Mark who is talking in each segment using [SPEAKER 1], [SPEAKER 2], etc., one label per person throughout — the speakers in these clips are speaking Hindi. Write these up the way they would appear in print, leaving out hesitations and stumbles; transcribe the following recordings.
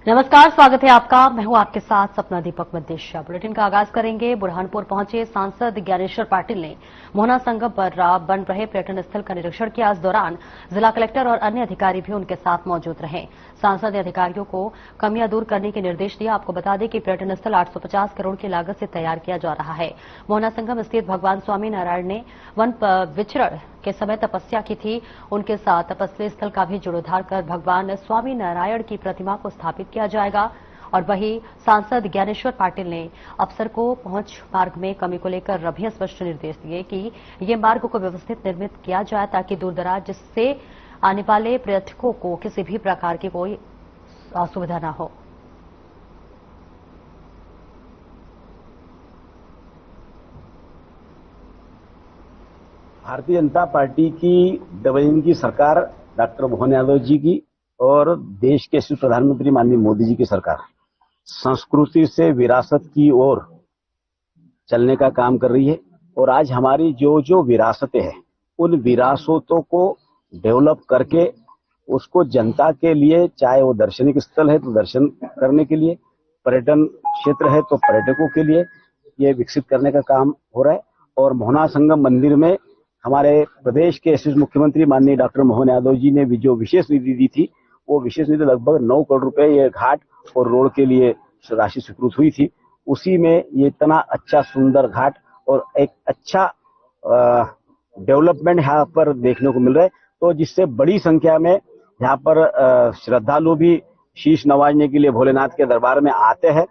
[SPEAKER 1] नमस्कार, स्वागत है आपका। मैं हूं आपके साथ सपना दीपक मदेशिया। बुलेटिन का आगाज करेंगे। बुरहानपुर पहुंचे सांसद ज्ञानेश्वर पाटिल ने मोहना संगम पर बन रहे पर्यटन स्थल का निरीक्षण किया। इस दौरान जिला कलेक्टर और अन्य अधिकारी भी उनके साथ मौजूद रहे। सांसद ने अधिकारियों को कमियां दूर करने के निर्देश दिए। आपको बता दें कि पर्यटन स्थल 850 करोड़ की लागत से तैयार किया जा रहा है। मोहना संगम स्थित भगवान स्वामी नारायण ने वन विचरण के समय तपस्या की थी। उनके साथ तपस्या स्थल का भी जीर्णोद्धार कर भगवान स्वामी नारायण की प्रतिमा को स्थापित किया जाएगा। और वहीं सांसद ज्ञानेश्वर पाटिल ने अफसर को पहुंच मार्ग में कमी को लेकर भी स्पष्ट निर्देश दिए कि ये मार्ग को व्यवस्थित निर्मित किया जाए ताकि दूरदराज से आने वाले पर्यटकों को किसी भी प्रकार की कोई असुविधा न हो।
[SPEAKER 2] भारतीय जनता पार्टी की डबल इंजन की सरकार डॉक्टर मोहन यादव जी की और देश के श्री प्रधानमंत्री माननीय मोदी जी की सरकार संस्कृति से विरासत की ओर चलने का काम कर रही है। और आज हमारी जो जो विरासतें हैं उन विरासतों को डेवलप करके उसको जनता के लिए, चाहे वो दर्शनिक स्थल है तो दर्शन करने के लिए, पर्यटन क्षेत्र है तो पर्यटकों के लिए ये विकसित करने का काम हो रहा है। और मोहना संगम मंदिर में हमारे प्रदेश के यशस्वी मुख्यमंत्री माननीय डॉक्टर मोहन यादव जी ने भी जो विशेष निधि दी थी, वो विशेष निधि लगभग 9 करोड़ रुपए ये घाट और रोड के लिए राशि स्वीकृत हुई थी। उसी में ये इतना अच्छा सुंदर घाट और एक अच्छा डेवलपमेंट यहाँ पर देखने को मिल रहा है, तो जिससे बड़ी संख्या में यहाँ पर श्रद्धालु भी शीश नवाजने के लिए भोलेनाथ के दरबार में आते हैं।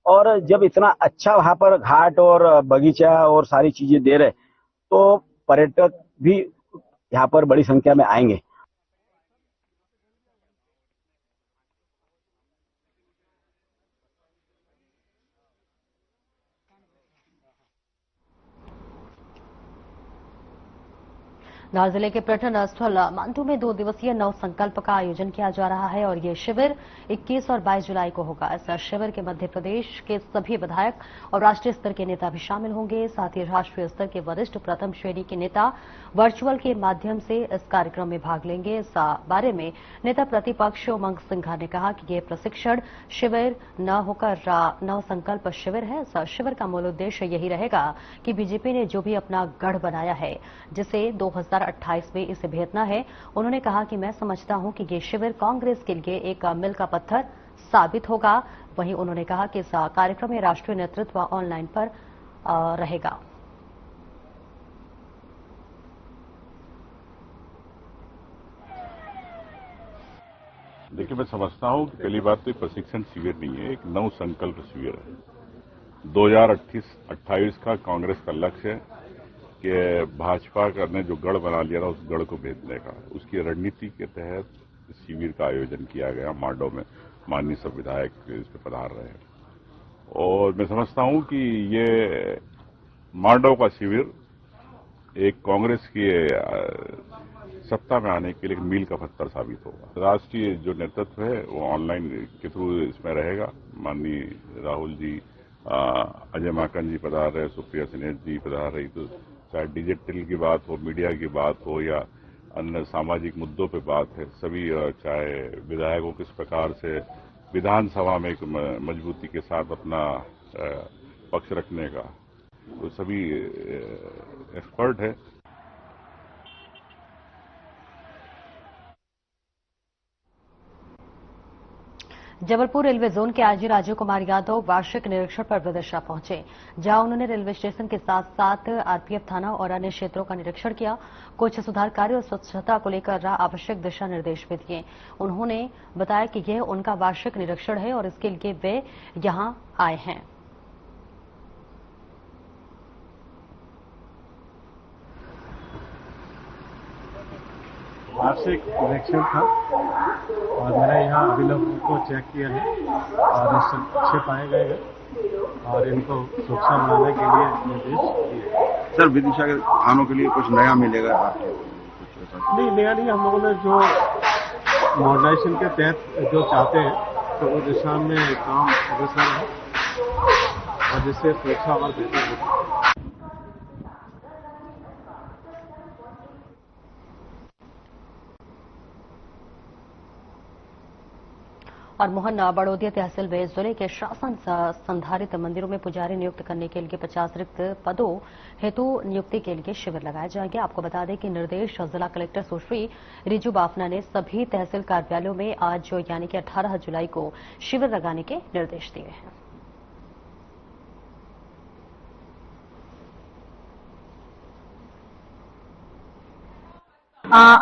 [SPEAKER 2] और जब इतना अच्छा वहां पर घाट और बगीचा और सारी चीजें दे रहे तो पर्यटक भी यहाँ पर बड़ी संख्या में आएंगे।
[SPEAKER 1] धार जिले के पर्यटन स्थल मांडू में 2 दिवसीय नव संकल्प का आयोजन किया जा रहा है और ये शिविर 21 और 22 जुलाई को होगा। इस शिविर के मध्य प्रदेश के सभी विधायक और राष्ट्रीय स्तर के नेता भी शामिल होंगे। साथ ही राष्ट्रीय स्तर के वरिष्ठ प्रथम श्रेणी के नेता वर्चुअल के माध्यम से इस कार्यक्रम में भाग लेंगे। इस बारे में नेता प्रतिपक्ष उमंग सिंघा ने कहा कि यह प्रशिक्षण शिविर न होकर नव संकल्प शिविर है। इस शिविर का मूल उद्देश्य यही रहेगा कि बीजेपी ने जो भी अपना गढ़ बनाया है, जिसे 2028 में इसे भेजना है। उन्होंने कहा कि मैं समझता हूं कि ये शिविर कांग्रेस के लिए एक मील का पत्थर साबित होगा। वहीं उन्होंने कहा कि इस कार्यक्रम में राष्ट्रीय नेतृत्व ऑनलाइन पर रहेगा।
[SPEAKER 3] देखिए, मैं समझता हूं कि पहली बात तो प्रशिक्षण शिविर नहीं है, एक नव संकल्प शिविर है। 2028 का कांग्रेस का लक्ष्य है कि भाजपा ने जो गढ़ बना लिया था उस गढ़ को भेजने का, उसकी रणनीति के तहत शिविर का आयोजन किया गया। मांडव में माननीय सब विधायक इस पर पधार रहे हैं और मैं समझता हूं कि ये मांडव का शिविर एक कांग्रेस की सत्ता में आने के लिए एक मील का पत्थर साबित होगा। राष्ट्रीय जो नेतृत्व है वो ऑनलाइन के थ्रू इसमें रहेगा। माननीय राहुल जी, अजय माकन जी पधार रहे, सुप्रिया सिन्हा जी पधार रही, तो चाहे डिजिटल की बात हो, मीडिया की बात हो या अन्य सामाजिक मुद्दों पे बात है, सभी चाहे विधायकों किस प्रकार से विधानसभा में एक मजबूती के साथ अपना पक्ष रखने का, तो सभी एक्सपर्ट है।
[SPEAKER 1] जबलपुर रेलवे जोन के आईजी राजीव कुमार यादव वार्षिक निरीक्षण पर विदिशा पहुंचे, जहां उन्होंने रेलवे स्टेशन के साथ साथ आरपीएफ थाना और अन्य क्षेत्रों का निरीक्षण किया। कुछ सुधार कार्य और स्वच्छता को लेकर आवश्यक दिशा निर्देश भी दिए। उन्होंने बताया कि यह उनका वार्षिक निरीक्षण है और इसके लिए वे यहां आए हैं।
[SPEAKER 4] वार्षिक निरीक्षण था और मैंने यहाँ अभिलंब को चेक किया है और अच्छे पाए गए हैं और इनको सुरक्षा बनाने के लिए निर्देश दिए।
[SPEAKER 5] सर, विदिशा के थानों के लिए कुछ नया मिलेगा आपको?
[SPEAKER 4] नहीं, नया नहीं। हम लोगों ने जो मॉडर्नाइजेशन के तहत जो चाहते हैं तो वो दिशा में काम अग्रसर है और जिससे सुरक्षा और बेहतर होगी।
[SPEAKER 1] और मोहन बड़ौदिया तहसील में जिले के शासन संधारित मंदिरों में पुजारी नियुक्त करने के लिए 50 रिक्त पदों हेतु नियुक्ति के लिए शिविर लगाए जाएंगे। आपको बता दें कि निर्देश जिला कलेक्टर सुश्री रिजू बाफना ने सभी तहसील कार्यालयों में आज यानी कि 18 जुलाई को शिविर लगाने के निर्देश दिए हैं।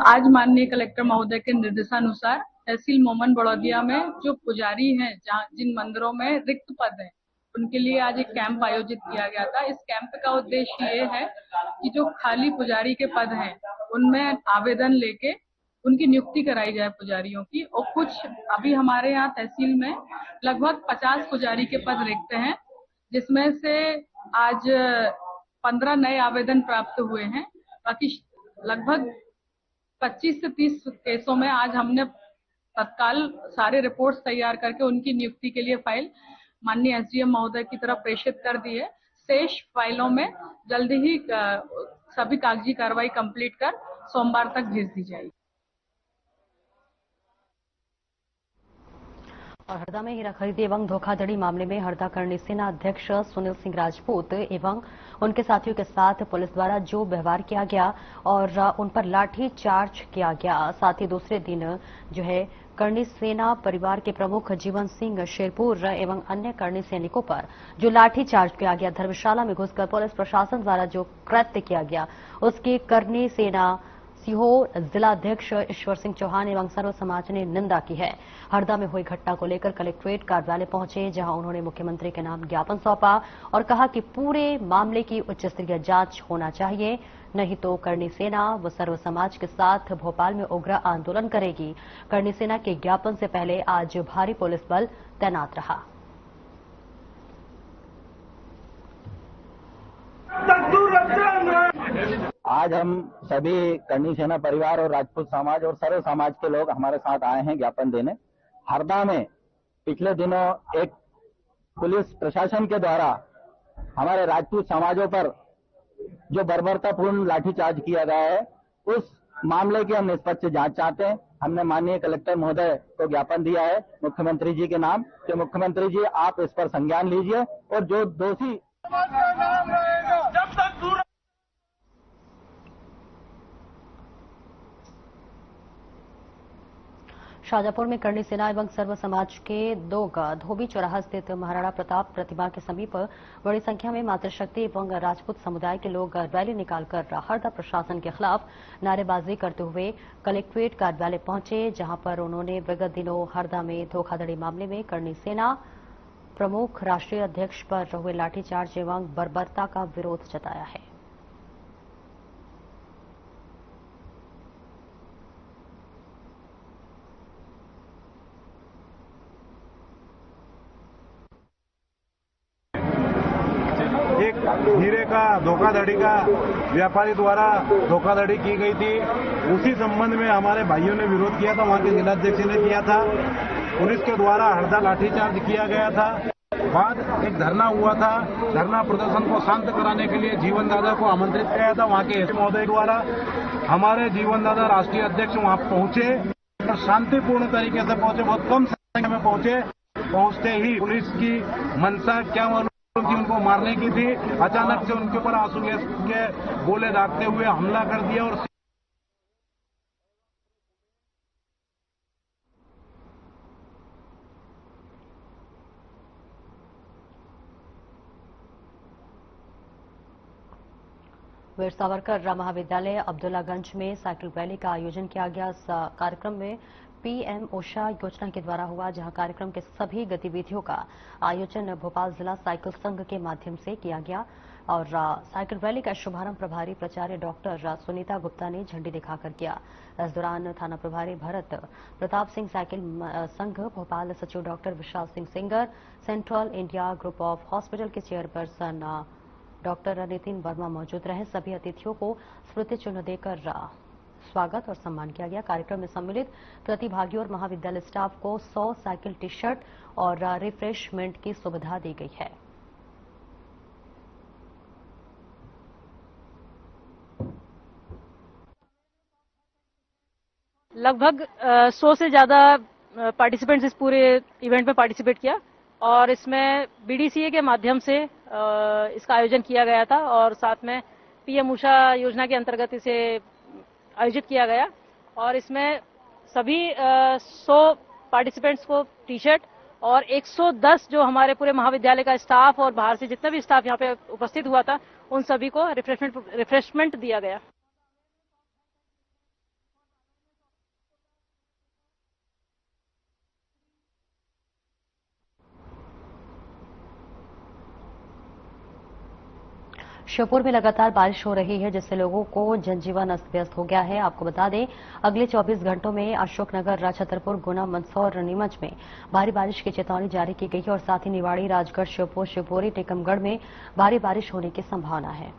[SPEAKER 6] आज माननीय कलेक्टर महोदय के निर्देशानुसार तहसील मोमन बड़ौदिया में जो पुजारी हैं, जिन मंदिरों में रिक्त पद हैं, उनके लिए आज एक कैंप आयोजित किया गया था। इस कैंप का उद्देश्य ये है कि जो खाली पुजारी के पद हैं, उनमें आवेदन लेके उनकी नियुक्ति कराई जाए पुजारियों की। और कुछ अभी हमारे यहाँ तहसील में लगभग 50 पुजारी के पद रिक्त हैं, जिसमें से आज 15 नए आवेदन प्राप्त हुए हैं। बाकी लगभग 25 से 30 केसों में आज हमने तत्काल सारे रिपोर्ट्स तैयार करके उनकी नियुक्ति के लिए फाइल माननीय एसडीएम महोदय की तरफ प्रेषित कर दी है। शेष फाइलों में जल्दी ही सभी कागजी कार्रवाई कंप्लीट कर सोमवार तक भेज दी जाएगी।
[SPEAKER 1] और हरदा में हीरा खरीदी एवं धोखाधड़ी मामले में हरदा करणी सेना अध्यक्ष सुनील सिंह राजपूत एवं उनके साथियों के साथ पुलिस द्वारा जो व्यवहार किया गया और उन पर लाठी चार्ज किया गया, साथ ही दूसरे दिन जो है करणी सेना परिवार के प्रमुख जीवन सिंह शेरपुर एवं अन्य करणी सैनिकों पर जो लाठी चार्ज किया गया, धर्मशाला में घुसकर पुलिस प्रशासन द्वारा जो कृत्य किया गया, उसकी करणी सेना सीहोर जिलाध्यक्ष ईश्वर सिंह चौहान एवं सर्व समाज ने निंदा की है। हरदा में हुई घटना को लेकर कलेक्ट्रेट कार्यालय पहुंचे, जहां उन्होंने मुख्यमंत्री के नाम ज्ञापन सौंपा और कहा कि पूरे मामले की उच्च स्तरीय जांच होना चाहिए, नहीं तो करणी सेना व सर्व समाज के साथ भोपाल में उग्र आंदोलन करेगी। करणी सेना के ज्ञापन से पहले आज भारी पुलिस बल तैनात रहा।
[SPEAKER 7] आज हम सभी करणी सेना परिवार और राजपूत समाज और सर्व समाज के लोग हमारे साथ आए हैं ज्ञापन देने। हरदा में पिछले दिनों एक पुलिस प्रशासन के द्वारा हमारे राजपूत समाजों पर जो बर्बरतापूर्ण लाठीचार्ज किया गया है, उस मामले की हम निष्पक्ष जांच चाहते हैं। हमने माननीय कलेक्टर महोदय को ज्ञापन दिया है मुख्यमंत्री जी के नाम कि मुख्यमंत्री जी आप इस पर संज्ञान लीजिए और जो दोषी
[SPEAKER 1] शाजापुर में करणी सेना एवं सर्व समाज के लोग धोबी चौराहा स्थित महाराणा प्रताप प्रतिमा के समीप बड़ी संख्या में मातृशक्ति एवं राजपूत समुदाय के लोग रैली निकालकर हरदा प्रशासन के खिलाफ नारेबाजी करते हुए कलेक्ट्रेट कार्यालय पहुंचे, जहां पर उन्होंने विगत दिनों हरदा में धोखाधड़ी मामले में करणी सेना प्रमुख राष्ट्रीय अध्यक्ष पर हुए लाठीचार्ज एवं बर्बरता का विरोध जताया है।
[SPEAKER 4] एक हीरे का धोखाधड़ी का व्यापारी द्वारा धोखाधड़ी की गई थी, उसी संबंध में हमारे भाइयों ने विरोध किया था, वहां के जिलाध्यक्ष ने किया था। पुलिस के द्वारा हरदा लाठीचार्ज किया गया था। बाद एक धरना हुआ था, धरना प्रदर्शन को शांत कराने के लिए जीवन दादा को आमंत्रित किया था। वहां के महोदय द्वारा हमारे जीवन दादा राष्ट्रीय अध्यक्ष वहां पहुंचे और शांतिपूर्ण तरीके से पहुंचे, बहुत कम संख्या में पहुंचे। पहुंचते ही पुलिस की मंशा क्या मालूम कि उनको मारने की थी, अचानक से उनके ऊपर आंसू गैस के गोले दागते हुए हमला कर दिया और
[SPEAKER 1] वीर सावरकर महाविद्यालय अब्दुल्लागंज में साइकिल रैली का आयोजन किया गया। इस कार्यक्रम में पीएम ओशा योजना के द्वारा हुआ, जहां कार्यक्रम के सभी गतिविधियों का आयोजन भोपाल जिला साइकिल संघ के माध्यम से किया गया और साइकिल रैली का शुभारंभ प्रभारी प्राचार्य डॉक्टर सुनीता गुप्ता ने झंडी दिखाकर किया। इस दौरान थाना प्रभारी भरत प्रताप सिंह, साइकिल संघ भोपाल सचिव doctor Vishal Singh Sengar, central India group of hospital के चेयरपर्सन डॉक्टर नितिन वर्मा मौजूद रहे। सभी अतिथियों को स्मृति चिन्ह देकर स्वागत और सम्मान किया गया। कार्यक्रम में सम्मिलित प्रतिभागियों और महाविद्यालय स्टाफ को 100 साइकिल टी शर्ट और रिफ्रेशमेंट की सुविधा दी गई है।
[SPEAKER 8] लगभग 100 से ज्यादा पार्टिसिपेंट्स इस पूरे इवेंट में पार्टिसिपेट किया और इसमें बीडीसीए के माध्यम से इसका आयोजन किया गया था और साथ में पीएम उषा योजना के अंतर्गत इसे आयोजित किया गया और इसमें सभी 100 पार्टिसिपेंट्स को टी शर्ट और 110 जो हमारे पूरे महाविद्यालय का स्टाफ और बाहर से जितना भी स्टाफ यहाँ पे उपस्थित हुआ था उन सभी को रिफ्रेशमेंट दिया गया।
[SPEAKER 1] श्योपुर में लगातार बारिश हो रही है जिससे लोगों को जनजीवन अस्त व्यस्त हो गया है। आपको बता दें अगले 24 घंटों में अशोकनगर, छतरपुर, गुना, मंदसौर, नीमच में भारी बारिश की चेतावनी जारी की गई है और साथ ही निवाड़ी, राजगढ़, श्योपुर, शिवपुरी, टीकमगढ़ में भारी बारिश होने की संभावना है।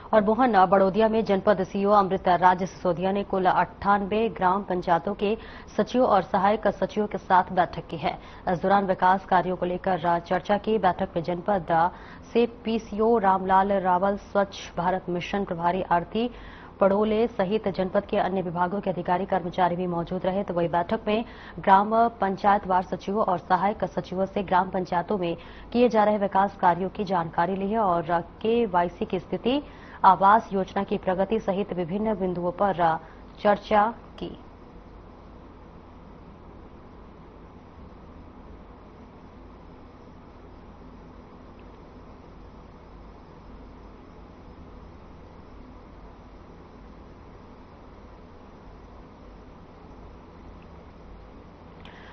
[SPEAKER 1] और मोहन बड़ौदिया में जनपद सीईओ अमृत राज सिसोदिया ने कुल 98 ग्राम पंचायतों के सचिवों और सहायक सचिवों के साथ बैठक की है। इस दौरान विकास कार्यों को लेकर चर्चा की। बैठक में जनपद से पीसीओ रामलाल रावल, स्वच्छ भारत मिशन प्रभारी आरती पड़ोले सहित जनपद के अन्य विभागों के अधिकारी कर्मचारी भी मौजूद रहे। तो वही बैठक में ग्राम पंचायतवार सचिवों और सहायक सचिवों से ग्राम पंचायतों में किए जा रहे विकास कार्यों की जानकारी ली है और केवाईसी की स्थिति, आवास योजना की प्रगति सहित विभिन्न बिंदुओं पर चर्चा की।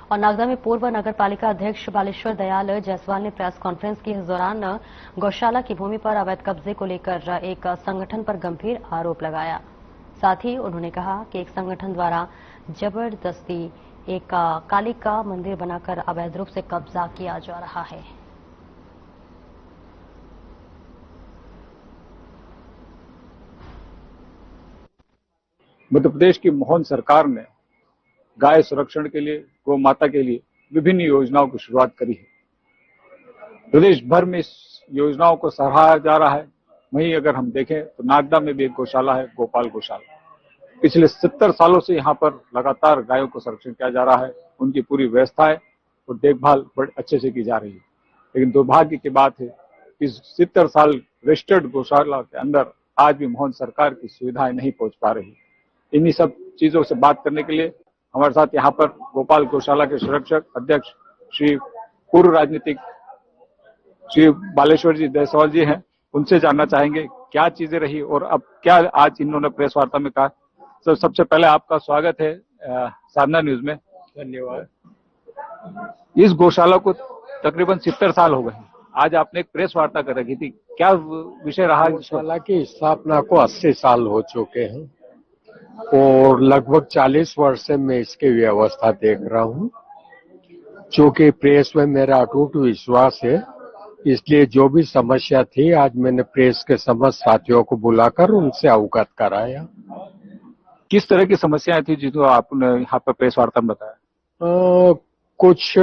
[SPEAKER 1] और नागदा में पूर्व नगर पालिका अध्यक्ष बालेश्वर दयाल जायसवाल ने प्रेस कॉन्फ्रेंस की। इस दौरान गौशाला की भूमि पर अवैध कब्जे को लेकर एक संगठन पर गंभीर आरोप लगाया। साथ ही उन्होंने कहा कि एक संगठन द्वारा जबरदस्ती एक कालिका मंदिर बनाकर अवैध रूप से कब्जा किया जा रहा है।
[SPEAKER 9] मध्य प्रदेश की मोहन सरकार ने गाय संरक्षण के लिए, गौ माता के लिए विभिन्न योजनाओं की शुरुआत करी है। प्रदेश भर में इस योजनाओं को सराहा जा रहा है। वहीं अगर हम देखें तो नागदा में भी एक गौशाला है, गोपाल गौशाला। पिछले 70 सालों से यहाँ पर लगातार गायों को संरक्षण किया जा रहा है। उनकी पूरी व्यवस्था है और देखभाल बड़े अच्छे से की जा रही है। लेकिन दुर्भाग्य की बात है इस 70 साल रजिस्टर्ड गौशाला के अंदर आज भी मोहन सरकार की सुविधाएं नहीं पहुंच पा रही। इन्हीं सब चीजों से बात करने के लिए हमारे साथ यहाँ पर गोपाल गौशाला के संरक्षक अध्यक्ष श्री पूर्व राजनीतिक श्री बालेश्वर जी जायसवाल जी हैं। उनसे जानना चाहेंगे क्या चीजें रही और अब क्या आज इन्होंने प्रेस वार्ता में कहा। तो सबसे पहले आपका स्वागत है साधना न्यूज में।
[SPEAKER 4] धन्यवाद।
[SPEAKER 9] इस गौशाला को तकरीबन 70 साल हो गए। आज आपने एक प्रेस वार्ता कर रखी थी, क्या विषय रहा?
[SPEAKER 10] गौशाला की स्थापना को 80 साल हो चुके हैं और लगभग 40 वर्ष से मैं इसकी व्यवस्था देख रहा हूं। चूंकि प्रेस में मेरा अटूट विश्वास है, इसलिए जो भी समस्या थी आज मैंने प्रेस के समस्त साथियों को बुलाकर उनसे अवगत कराया।
[SPEAKER 9] किस तरह की समस्याएं थी जिसको आपने यहाँ पर प्रेस वार्ता में बताया?
[SPEAKER 10] कुछ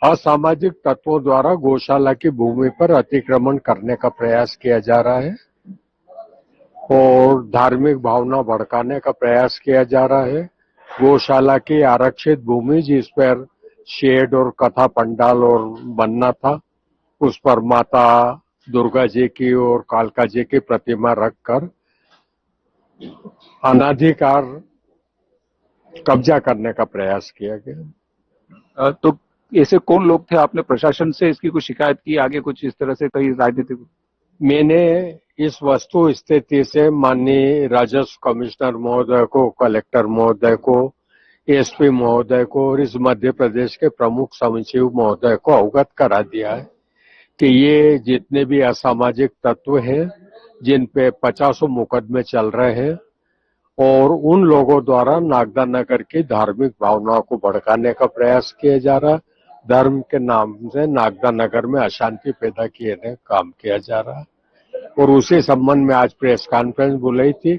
[SPEAKER 10] असामाजिक तत्वों द्वारा गौशाला की भूमि पर अतिक्रमण करने का प्रयास किया जा रहा है और धार्मिक भावना भड़काने का प्रयास किया जा रहा है। गौशाला की आरक्षित भूमि जिस पर शेड और कथा पंडाल और बनना था, उस पर माता दुर्गा जी की और कालका जी की प्रतिमा रखकर अनाधिकार कब्जा करने का प्रयास किया गया।
[SPEAKER 9] तो ऐसे कौन लोग थे? आपने प्रशासन से इसकी कोई शिकायत की? आगे कुछ इस तरह से कई राजनीतिक?
[SPEAKER 10] मैंने इस वस्तु स्थिति से माननीय राजस्व कमिश्नर महोदय को, कलेक्टर महोदय को, एसपी महोदय को और इस मध्य प्रदेश के प्रमुख सचिव महोदय को अवगत करा दिया है कि ये जितने भी असामाजिक तत्व हैं जिन पे 50 मुकदमे चल रहे हैं और उन लोगों द्वारा नागदा नगर की धार्मिक भावनाओं को भड़काने का प्रयास किया जा रहा है। धर्म के नाम से नागदा नगर में अशांति पैदा किए काम किया जा रहा है और उसी संबंध में आज प्रेस कॉन्फ्रेंस बुलाई थी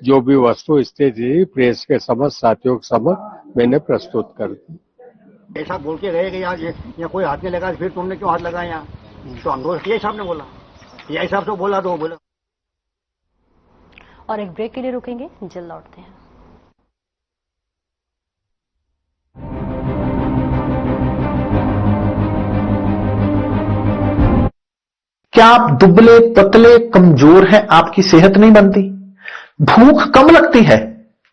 [SPEAKER 10] जो भी वस्तु स्थिति थी प्रेस के समक्ष, साथियों के समक्ष मैंने प्रस्तुत कर दी।
[SPEAKER 11] ऐसा बोल के गए कि यहाँ कोई हाथ नहीं लगा, फिर तुमने क्यों हाथ लगाया यहाँ? तो हम दोस्त ये साहब ने बोला, ये साहब तो बोला, तो वो बोला।
[SPEAKER 1] और एक ब्रेक के लिए रुकेंगे, जल्द लौटते हैं।
[SPEAKER 12] क्या आप दुबले पतले कमजोर हैं? आपकी सेहत नहीं बनती, भूख कम लगती है,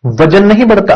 [SPEAKER 12] वजन नहीं बढ़ता?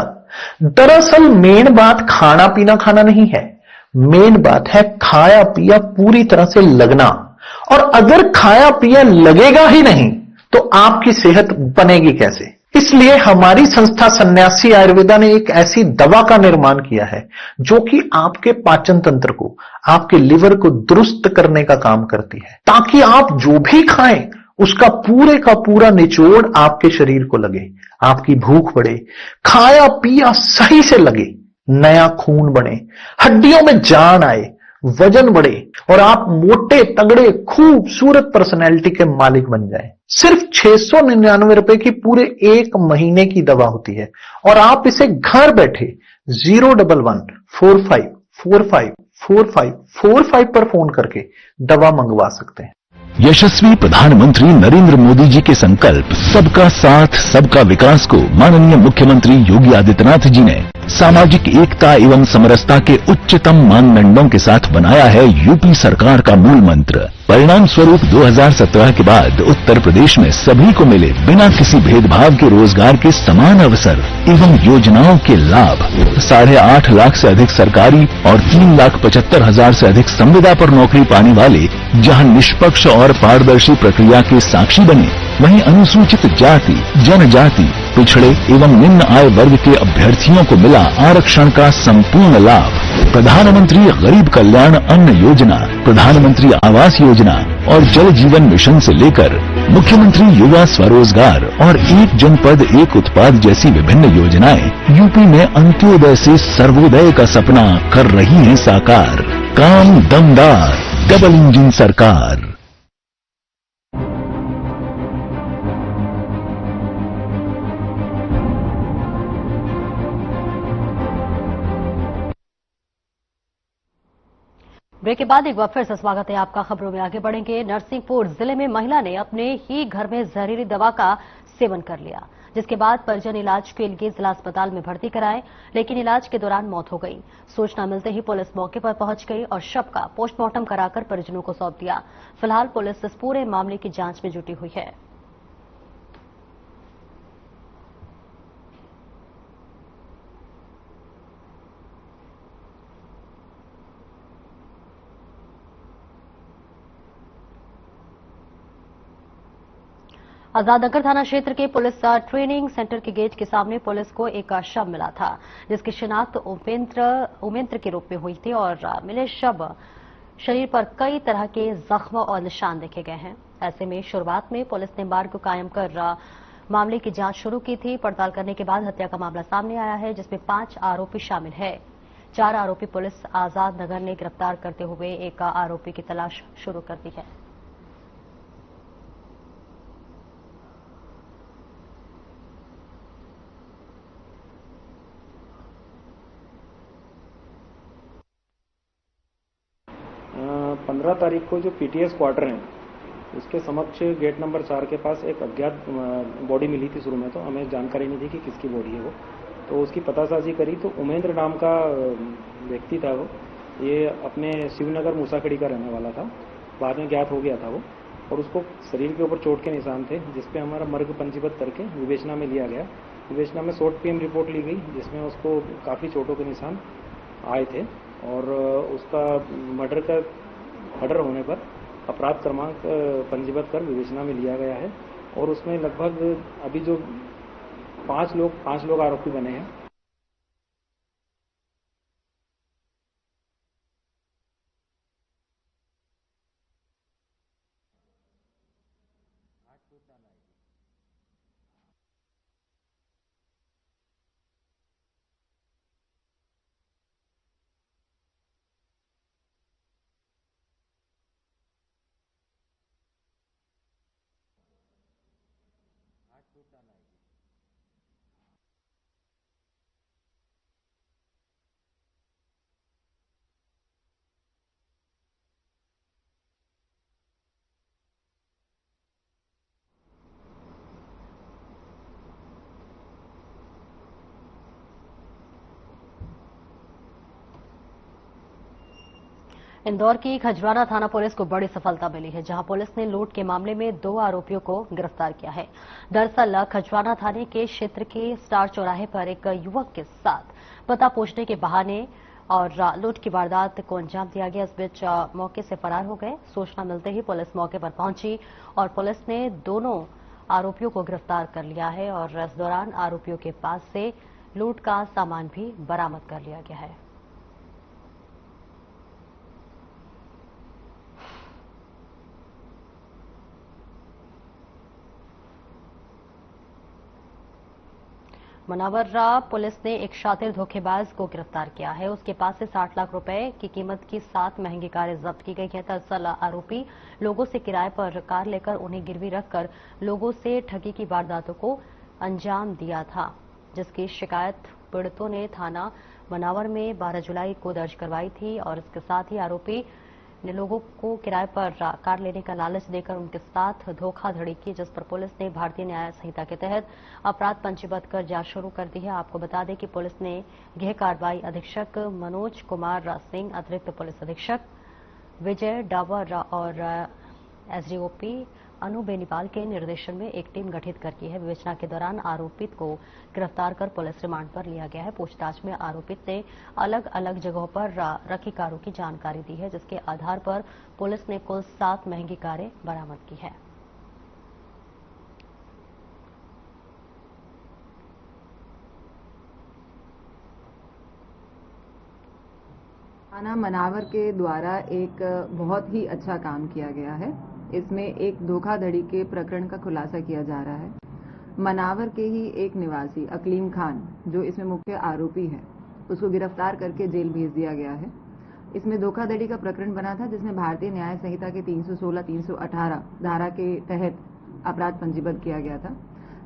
[SPEAKER 12] दरअसल मेन बात खाना पीना खाना नहीं है, मेन बात है खाया पिया पूरी तरह से लगना। और अगर खाया पिया लगेगा ही नहीं तो आपकी सेहत बनेगी कैसे? इसलिए हमारी संस्था सन्यासी आयुर्वेदा ने एक ऐसी दवा का निर्माण किया है जो कि आपके पाचन तंत्र को, आपके लिवर को दुरुस्त करने का काम करती है, ताकि आप जो भी खाएं उसका पूरे का पूरा निचोड़ आपके शरीर को लगे, आपकी भूख बढ़े, खाया पिया सही से लगे, नया खून बने, हड्डियों में जान आए, वजन बढ़े और आप मोटे तगड़े खूबसूरत पर्सनैलिटी के मालिक बन जाएं। सिर्फ 699 रुपए की पूरे 1 महीने की दवा होती है और आप इसे घर बैठे 01145454545 पर फोन करके दवा मंगवा सकते हैं।
[SPEAKER 13] यशस्वी प्रधानमंत्री नरेंद्र मोदी जी के संकल्प सबका साथ सबका विकास को माननीय मुख्यमंत्री योगी आदित्यनाथ जी ने सामाजिक एकता एवं समरसता के उच्चतम मानदंडों के साथ बनाया है यूपी सरकार का मूल मंत्र। परिणाम स्वरूप 2017 के बाद उत्तर प्रदेश में सभी को मिले बिना किसी भेदभाव के रोजगार के समान अवसर एवं योजनाओं के लाभ। 8.5 लाख से अधिक सरकारी और 3,75,000 से अधिक संविदा पर नौकरी पाने वाले जहां निष्पक्ष और पारदर्शी प्रक्रिया के साक्षी बने, वहीं अनुसूचित जाति, जनजाति, पिछड़े एवं निम्न आय वर्ग के अभ्यर्थियों को मिला आरक्षण का संपूर्ण लाभ। प्रधानमंत्री गरीब कल्याण अन्न योजना, प्रधानमंत्री आवास योजना और जल जीवन मिशन से लेकर मुख्यमंत्री युवा स्वरोजगार और एक जनपद एक उत्पाद जैसी विभिन्न योजनाएं यूपी में अंत्योदय से सर्वोदय का सपना कर रही हैं साकार। काम दमदार, डबल इंजन सरकार।
[SPEAKER 1] ब्रेक के बाद एक बार फिर से स्वागत है आपका। खबरों में आगे बढ़ेंगे। नरसिंहपुर जिले में महिला ने अपने ही घर में जहरीली दवा का सेवन कर लिया, जिसके बाद परिजन इलाज के लिए जिला अस्पताल में भर्ती कराए, लेकिन इलाज के दौरान मौत हो गई। सूचना मिलते ही पुलिस मौके पर पहुंच गई और शव का पोस्टमार्टम कराकर परिजनों को सौंप दिया। फिलहाल पुलिस इस पूरे मामले की जांच में जुटी हुई है। आजादनगर थाना क्षेत्र के पुलिस ट्रेनिंग सेंटर के गेट के सामने पुलिस को एक शव मिला था, जिसकी शिनाख्त उमेंद्र के रूप में हुई थी और मिले शव शरीर पर कई तरह के जख्म और निशान देखे गए हैं। ऐसे में शुरुआत में पुलिस ने मार्ग कायम कर मामले की जांच शुरू की थी। पड़ताल करने के बाद हत्या का मामला सामने आया है, जिसमें 5 आरोपी शामिल है। 4 आरोपी पुलिस आजाद नगर ने गिरफ्तार करते हुए एक आरोपी की तलाश शुरू कर दी है।
[SPEAKER 14] पंद्रह तारीख को जो पीटीएस क्वार्टर है उसके समक्ष गेट नंबर 4 के पास एक अज्ञात बॉडी मिली थी। शुरू में तो हमें जानकारी नहीं थी कि किसकी बॉडी है वो, तो उसकी पतासाजी करी तो उमेंद्र नाम का व्यक्ति था वो। ये अपने शिवनगर मूसाखड़ी का रहने वाला था, बाद में ज्ञात हो गया था वो, और उसको शरीर के ऊपर चोट के निशान थे, जिसपे हमारा मर्ग पंजीबद्ध करके विवेचना में लिया गया। विवेचना में शॉर्ट पीएम रिपोर्ट ली गई, जिसमें उसको काफ़ी चोटों के निशान आए थे और उसका मर्डर होने पर अपराध क्रमांक पंजीबद्ध कर विवेचना में लिया गया है और उसमें लगभग अभी जो 5 लोग आरोपी बने हैं।
[SPEAKER 1] इंदौर की खजराना थाना पुलिस को बड़ी सफलता मिली है, जहां पुलिस ने लूट के मामले में 2 आरोपियों को गिरफ्तार किया है। दरअसल खजराना थाने के क्षेत्र के स्टार चौराहे पर एक युवक के साथ पता पूछने के बहाने और लूट की वारदात को अंजाम दिया गया। इस बीच मौके से फरार हो गए। सूचना मिलते ही पुलिस मौके पर पहुंची और पुलिस ने दोनों आरोपियों को गिरफ्तार कर लिया है और इस दौरान आरोपियों के पास से लूट का सामान भी बरामद कर लिया गया है। मनावरा पुलिस ने एक शातिर धोखेबाज को गिरफ्तार किया है। उसके पास से 60 लाख रुपए की कीमत की 7 महंगी कारें जब्त की गई है। दरअसल आरोपी लोगों से किराए पर कार लेकर उन्हें गिरवी रखकर लोगों से ठगी की वारदातों को अंजाम दिया था, जिसकी शिकायत पीड़ितों ने थाना मनावर में 12 जुलाई को दर्ज करवाई थी और इसके साथ ही आरोपी ने लोगों को किराए पर कार लेने का लालच देकर उनके साथ धोखाधड़ी की, जिस पर पुलिस ने भारतीय न्याय संहिता के तहत अपराध पंजीबद्ध कर जांच शुरू कर दी है। आपको बता दें कि पुलिस ने गृह कार्रवाई अधीक्षक मनोज कुमार सिंह, अतिरिक्त पुलिस अधीक्षक विजय डावर और एसडीओपी अनु बेनीवाल के निर्देशन में एक टीम गठित कर की है। विवेचना के दौरान आरोपित को गिरफ्तार कर पुलिस रिमांड पर लिया गया है। पूछताछ में आरोपित ने अलग अलग जगहों पर रखी कारों की जानकारी दी है, जिसके आधार पर पुलिस ने कुल 7 महंगी कारें बरामद की है।
[SPEAKER 15] थाना मनावर के द्वारा एक बहुत ही अच्छा काम किया गया है। इसमें एक धोखाधड़ी के प्रकरण का खुलासा किया जा रहा है। मनावर के ही एक निवासी अकलीम खान, जो इसमें मुख्य आरोपी है, उसको गिरफ्तार करके जेल भेज दिया गया है। इसमें धोखाधड़ी का प्रकरण बना था, जिसमें भारतीय न्याय संहिता के 316, 318 धारा के तहत अपराध पंजीबद्ध किया गया था।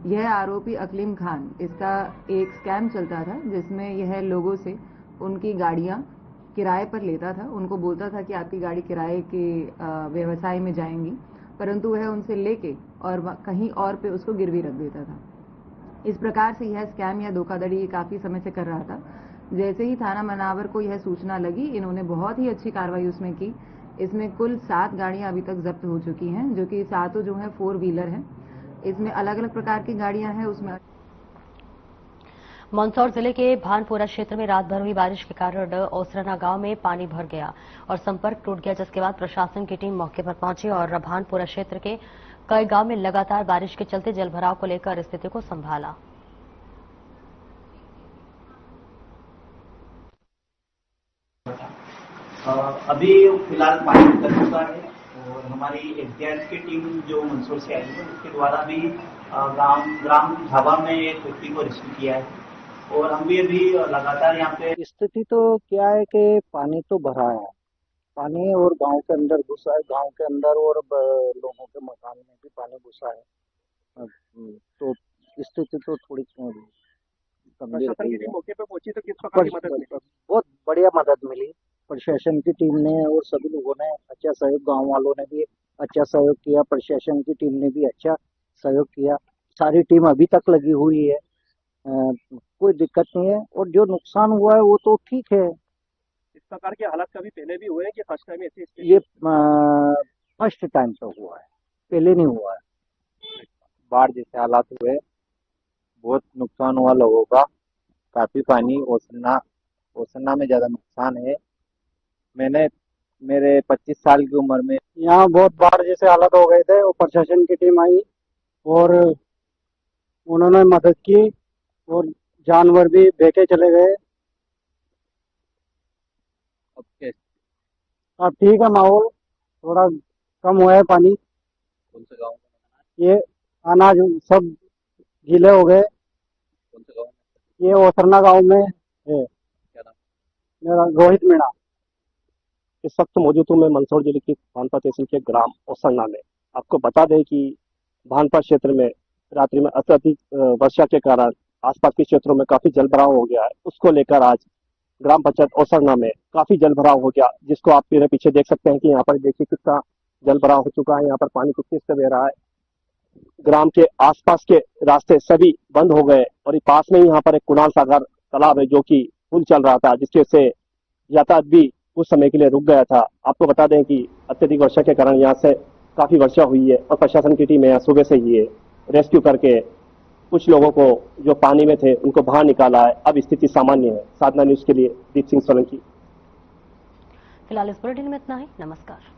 [SPEAKER 15] यह आरोपी अकलीम खान, इसका एक स्कैम चलता था, जिसमें यह लोगों से उनकी गाड़ियां किराए पर लेता था। उनको बोलता था कि आपकी गाड़ी किराए के व्यवसाय में जाएंगी, परंतु वह उनसे लेके और कहीं और पे उसको गिरवी रख देता था। इस प्रकार से यह स्कैम या धोखाधड़ी काफी समय से कर रहा था। जैसे ही थाना मनावर को यह सूचना लगी, इन्होंने बहुत ही अच्छी कार्रवाई उसमें की। इसमें कुल 7 गाड़ियां अभी तक जब्त हो चुकी हैं, जो कि 7 जो है 4 व्हीलर हैं। इसमें अलग अलग प्रकार की गाड़ियां हैं। उसमें
[SPEAKER 1] मंदसौर जिले के भानपुरा क्षेत्र में रात भर हुई बारिश के कारण ओसराना गांव में पानी भर गया और संपर्क टूट गया, जिसके बाद प्रशासन की टीम मौके पर पहुंची और भानपुरा क्षेत्र के कई गांव में लगातार बारिश के चलते जलभराव को लेकर स्थिति को संभाला।
[SPEAKER 16] अभी फिलहाल पानी उतर चुका है और हमारी एफडीआरएफ की टीम जो मंदसौर से आई है, उसके द्वारा भी ग्राम ढाबा में एक व्यक्ति को रेस्क्यू किया है और हम भी अभी लगातार यहाँ पे।
[SPEAKER 17] स्थिति तो क्या है कि पानी तो भरा है, पानी और गांव के अंदर घुसा है, गांव के अंदर और लोगों के मकान में भी पानी घुसा है। तो स्थिति तो थोड़ी गंभीर है।
[SPEAKER 11] मौके पे पहुंची तो किस प्रकार की मदद मिली?
[SPEAKER 17] बहुत बढ़िया मदद मिली। प्रशासन की टीम ने और सभी लोगों ने अच्छा सहयोग, गांव वालों ने भी अच्छा सहयोग किया, प्रशासन की टीम ने भी अच्छा सहयोग किया। सारी टीम अभी तक लगी हुई है, कोई दिक्कत नहीं है और जो नुकसान हुआ है वो तो ठीक है।
[SPEAKER 11] इस प्रकार के हालात कभी पहले भी हुए हैं कि फर्स्ट टाइम ऐसी?
[SPEAKER 17] ये फर्स्ट टाइम तो हुआ है, पहले नहीं हुआ है।
[SPEAKER 18] बाढ़ जैसे हालात हुए, बहुत नुकसान हुआ लोगों का, काफी पानी। ओसरना में ज्यादा नुकसान है। मैंने मेरे 25 साल की उम्र में
[SPEAKER 17] यहाँ बहुत बाढ़ जैसे हालात हो गए थे और प्रशासन की टीम आई और उन्होंने मदद की और जानवर भी बेचे चले गए। अब ठीक है, माहौल थोड़ा कम हुआ है पानी।
[SPEAKER 18] कौन से गाँव?
[SPEAKER 17] ये अनाज सब गीले हो गए।
[SPEAKER 18] कौन से गाँव?
[SPEAKER 17] ये ओसरना गांव में है।
[SPEAKER 18] क्या नाम?
[SPEAKER 17] मेरा रोहित मीणा।
[SPEAKER 19] इस वक्त मौजूद हूँ मैं मंदसौर जिले की भानपा तहसील के ग्राम ओसरना में। आपको बता दें कि भानपा क्षेत्र में रात्रि में अत्यधिक वर्षा के कारण आसपास के क्षेत्रों में काफी जलभराव हो गया है। उसको लेकर आज ग्राम पंचायत ओसरना में काफी जलभराव हो गया, जिसको आप मेरे पीछे देख सकते हैं कि यहाँ पर देखिए कितना जलभराव हो चुका है। यहाँ पर पानी किस तेज से बह रहा है। ग्राम के आसपास के रास्ते सभी बंद हो गए और पास में ही यहाँ पर एक कुणाल सागर तालाब है, जो कि पुल चल रहा था, जिसके से यातायात भी कुछ समय के लिए रुक गया था। आपको बता दें कि अत्यधिक वर्षा के कारण यहाँ से काफी वर्षा हुई है और प्रशासन की टीम यहाँ सुबह से ही है रेस्क्यू करके कुछ लोगों को जो पानी में थे उनको बाहर निकाला है। अब स्थिति सामान्य है। साधना न्यूज के लिए दीप सिंह सोलंकी।
[SPEAKER 1] फिलहाल इस बुलेटिन में इतना ही। नमस्कार।